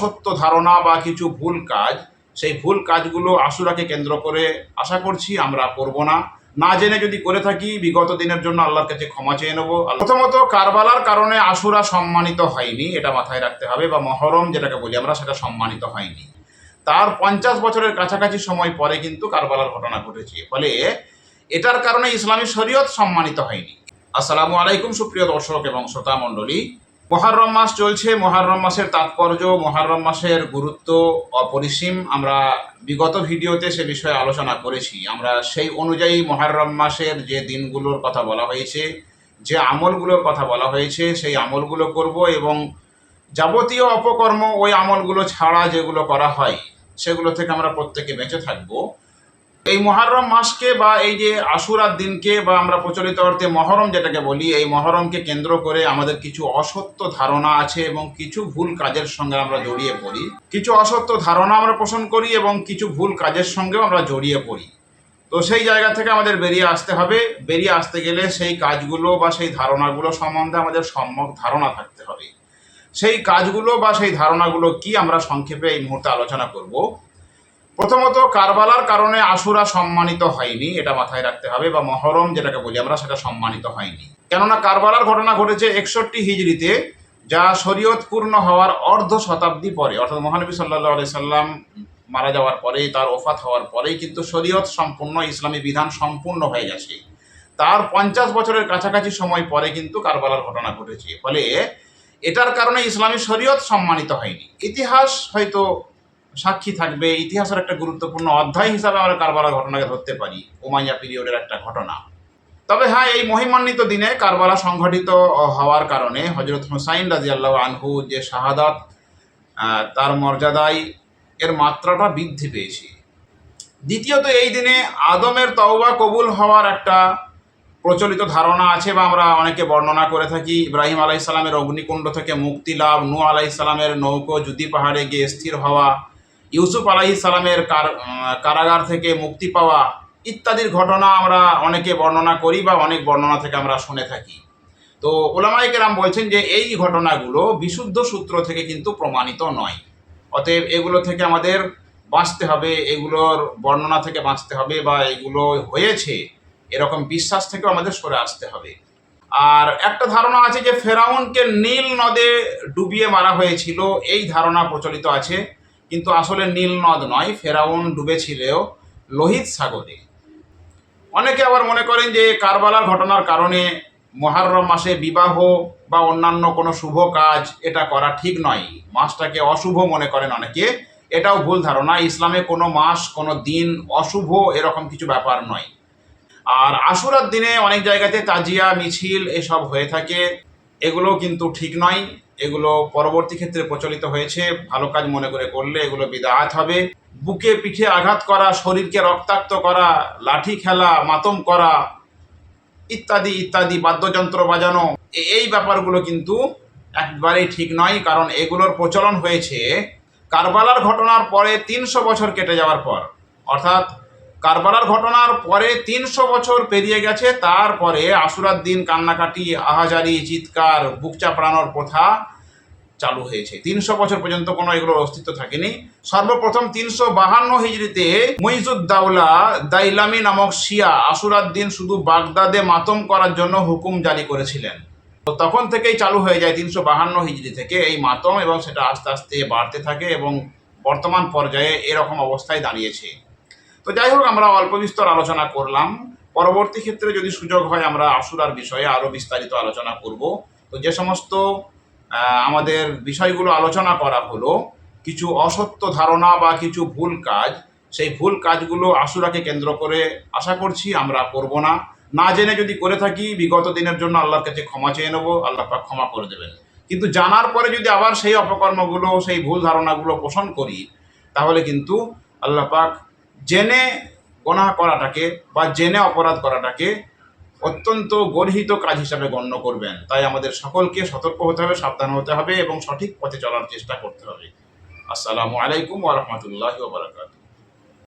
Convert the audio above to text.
সত্য ধারণা বা কিছু ভুল কাজ, সেই ভুল কাজগুলো আশুরাকে কেন্দ্র করে আশা করছি আমরা করব না। না জেনে যদি করে থাকি বিগত দিনের জন্য আল্লাহর কাছে ক্ষমা চেয়ে নেবো। প্রথমত, কারবালার কারণে আশুরা সম্মানিত হয়নি, এটা মাথায় রাখতে হবে, বা মহরম যেটাকে বলি আমরা, সেটা সম্মানিত হয়নি। তার 50 বছরের কাছাকাছি সময় পরে কিন্তু কারবালার ঘটনা ঘটেছে, ফলে এটার কারণে ইসলামী শরীয়ত সম্মানিত হয়নি। আসসালামু আলাইকুম সুপ্রিয় দর্শক এবং শ্রোতা মণ্ডলী। মুহররম মাস চলছে। মুহররম মাসের তাৎপর্য, মুহররম মাসের গুরুত্ব অপরিসীম। আমরা বিগত ভিডিওতে সে বিষয়ে আলোচনা করেছি। আমরা সেই অনুযায়ী মুহররম মাসের যে দিনগুলোর কথা বলা হয়েছে, যে আমলগুলোর কথা বলা হয়েছে, সেই আমলগুলো করব এবং যাবতীয় অপকর্ম, ওই আমলগুলো ছাড়া যেগুলো করা হয় সেগুলো থেকে আমরা প্রত্যেকে বেঁচে থাকব। এই মুহররম মাসকে বা এই যে আশুরার দিনকে বা আমরা প্রচলিত অর্থে মহরম যেটাকে বলি, এই মহরমকে কেন্দ্র করে আমাদের কিছু অসত্য ধারণা আছে এবং কিছু ভুল কাজের সঙ্গে আমরা জড়িয়ে পড়ি। কিছু অসত্য ধারণা আমরা পোষণ করি এবং কিছু ভুল কাজের সঙ্গেও আমরা জড়িয়ে পড়ি। তো সেই জায়গা থেকে আমাদের বেরিয়ে আসতে হবে। বেরিয়ে আসতে গেলে সেই কাজগুলো বা সেই ধারণাগুলো সম্বন্ধে আমাদের সম্যক ধারণা থাকতে হবে। সেই কাজগুলো বা সেই ধারণাগুলো কি, আমরা সংক্ষেপে এই মুহূর্তে আলোচনা করব। প্রথমত, কারবালার কারণে আশুরা সম্মানিত হয়নি, এটা মাথায় রাখতে হবে, বা মহরম যেটাকে বলি আমরা, সেটা সম্মানিত হয়নি। কেননা কারবালার ঘটনা ঘটেছে 61 হিজরিতে, যা শরীয়ত পূর্ণ হওয়ার অর্ধ শতাব্দী পরে, অর্থাৎ মহানবী সাল্লাল্লাহু আলাইহি সাল্লাম মারা যাওয়ার পরেই, তার ওফাত হওয়ার পরেই কিন্তু শরীয়ত সম্পূর্ণ, ইসলামী বিধান সম্পূর্ণ হয়ে গেছে। তার 50 বছরের কাছাকাছি সময় পরে কিন্তু কারবালার ঘটনা ঘটেছে, ফলে এটার কারণে ইসলামী শরীয়ত সম্মানিত হয়নি। ইতিহাস হয়তো সাক্ষী থাকবে, ইতিহাসের একটা গুরুত্বপূর্ণ অধ্যায় হিসাবে আমরা কারবালার ঘটনাকে ধরতে পারি, উমাইয়া পিরিয়ডের একটা ঘটনা। তবে হ্যাঁ, এই মহিমান্বিত দিনে কারবালা সংঘটিত হওয়ার কারণে হযরত হুসাইন রাদিয়াল্লাহু আনহু যে শাহাদাত, তার মর্যাদায় এর মাত্রাটা বৃদ্ধি পেয়েছে। দ্বিতীয়ত, এই দিনে আদমের তওবা কবুল হওয়ার একটা প্রচলিত ধারণা আছে, বা আমরা অনেকে বর্ণনা করে থাকি। ইব্রাহিম আলাইহিস সালামের অগ্নিকুণ্ড থেকে মুক্তি লাভ, নূহ আলাইহিস সালামের নৌকো জুদি পাহাড়ে গিয়ে স্থির হওয়া, ইউসুফ আলাইহিস সালামের কারাগার থেকে মুক্তি পাওয়া ইত্যাদির ঘটনা আমরা অনেকে বর্ণনা করি, বা অনেক বর্ণনা থেকে আমরা শুনে থাকি। তো উলামায়ে কেরাম বলছেন যে এই ঘটনাগুলো বিশুদ্ধ সূত্র থেকে কিন্তু প্রমাণিত নয়। অতএব এগুলো থেকে আমাদের বাঁচতে হবে, এগুলোর বর্ণনা থেকে বাঁচতে হবে, বা এগুলো হয়েছে এরকম বিশ্বাস থেকেও আমাদের সরে আসতে হবে। আর একটা ধারণা আছে যে ফেরাউনকে নীল নদে ডুবিয়ে মারা হয়েছিল, এই ধারণা প্রচলিত আছে। কিন্তু আসলে নীল নদ নয়, ফেরাউন ডুবেছিল লোহিত সাগরে। অনেকে আবার মনে করেন যে কারবালার ঘটনার কারণে মুহররম মাসে বিবাহ বা অন্যান্য কোনো শুভ কাজ এটা করা ঠিক নয়, মাসটাকে অশুভ মনে করেন অনেকে। এটাও ভুল ধারণা। ইসলামে কোনো মাস, কোনো দিন অশুভ এরকম কিছু ব্যাপার নয়। আর আশুরার দিনে অনেক জায়গাতে তাজিয়া মিছিল এসব হয়ে থাকে, এগুলো কিন্তু ঠিক নয়। এগুলো পরবর্তী ক্ষেত্রে প্রচলিত হয়েছে, ভালো কাজ মনে করে করলে এগুলো বিদআত হবে। বুকে পিঠে আঘাত করা, শরীরকে রক্তাক্ত করা, লাঠি খেলা, মাতম করা ইত্যাদি ইত্যাদি, বাদ্যযন্ত্র বাজানো, এই ব্যাপারগুলো কিন্তু একবারেই ঠিক নয়। কারণ এগুলোর প্রচলন হয়েছে কারবালার ঘটনার পরে 300 বছর কেটে যাওয়ার পর, অর্থাৎ কারবালার ঘটনার পরে 300 বছর পেরিয়ে গেছে, তারপরে আশুরার দিন কান্নাকাটি, আহাজারি, চিৎকার, বুক চাপড়ানোর প্রথা চালু হয়েছে। 300 বছর পর্যন্ত কোনো এগুলোর অস্তিত্ব থাকেনি। সর্বপ্রথম 352 হিজরিতে মুইজুদ্দাওলা দাইলামি নামক শিয়া আশুরার দিন শুধু বাগদাদে মাতম করার জন্য হুকুম জারি করেছিলেন। তো তখন থেকেই চালু হয়ে যায় 352 হিজরি থেকে এই মাতম, এবং সেটা আস্তে আস্তে বাড়তে থাকে এবং বর্তমান পর্যায়ে এরকম অবস্থায় দাঁড়িয়েছে। তো যাই হোক, আমরা অল্প বিস্তর আলোচনা করলাম। পরবর্তী ক্ষেত্রে যদি সুযোগ হয় আমরা আশুরার বিষয়ে আরও বিস্তারিত আলোচনা করব। তো যে সমস্ত আমাদের বিষয়গুলো আলোচনা করা হলো, কিছু অসত্য ধারণা বা কিছু ভুল কাজ, সেই ভুল কাজগুলো আশুরাকে কেন্দ্র করে আশা করছি আমরা করব না। না জেনে যদি করে থাকি বিগত দিনের জন্য আল্লাহর কাছে ক্ষমা চেয়ে নেবো, আল্লাহ পাক ক্ষমা করে দেবেন। কিন্তু জানার পরে যদি আবার সেই অপকর্মগুলো, সেই ভুল ধারণাগুলো পোষণ করি, তাহলে কিন্তু আল্লাহ পাক জেনে গুনাহ করাটাকে বা জেনে অপরাধ করাটাকে অত্যন্ত গর্হিত কাজ হিসাবে গণ্য করবেন। তাই আমাদের সকলকে সতর্ক হতে হবে, সাবধান হতে হবে এবং সঠিক পথে চলার চেষ্টা করতে হবে। আসসালামু আলাইকুম ওয়া রাহমাতুল্লাহি ওয়া বারাকাতুহু।